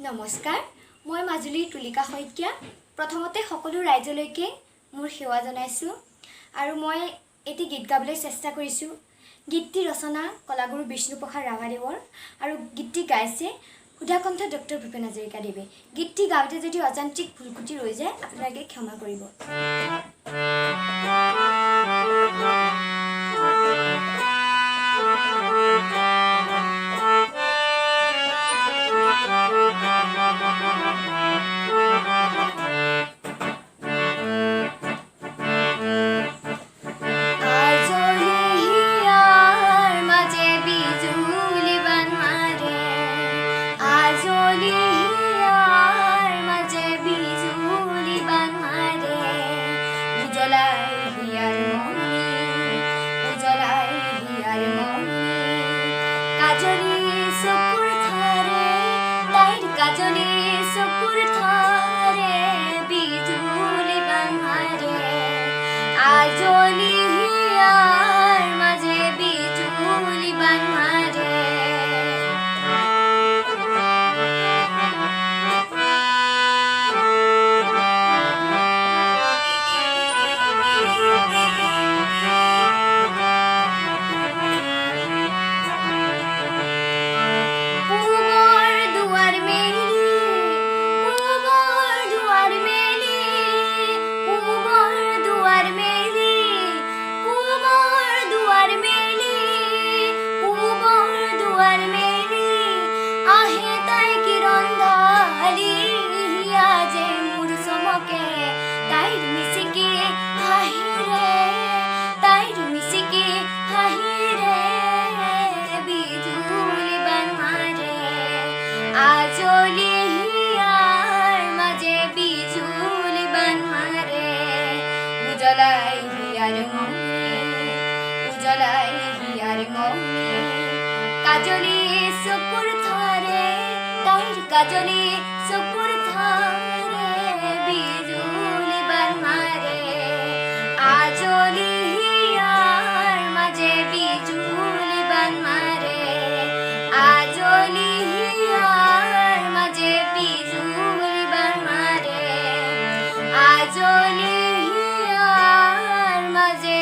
নমস্কাৰ মই মাজুলীৰ তুলিকা শইকীয়া প্ৰথমতে সকলো ৰাইজলৈকে মোৰ সেৱা জনাইছো আৰু মই এটি গীত গাবলৈ চেষ্টা কৰিছো গীতটি ৰচনা কলাগুৰু বিষ্ণুপ্ৰসাদ ৰাভাদেৱৰ আৰু গীতটি গাইছে সুধাকণ্ঠ ডক্টৰ ভূপেন হাজৰিকাদেৱে গীতটি গাওঁতে যদি অযান্ত্ৰিক ভুলকুটি ৰৈ যায় আপোনালোকে ক্ষমা কৰিব কাজলি চকুৰ ধাৰে তাইৰ কাজলি চকুৰ ধাৰে বিজুলি বান মাৰে আজলি হিয়াৰ মাজে বিজুলি বান মাৰে আজলি হিয়াৰ মাজে বিজুলি বান মাৰে আজলি হিয়াৰ মাজে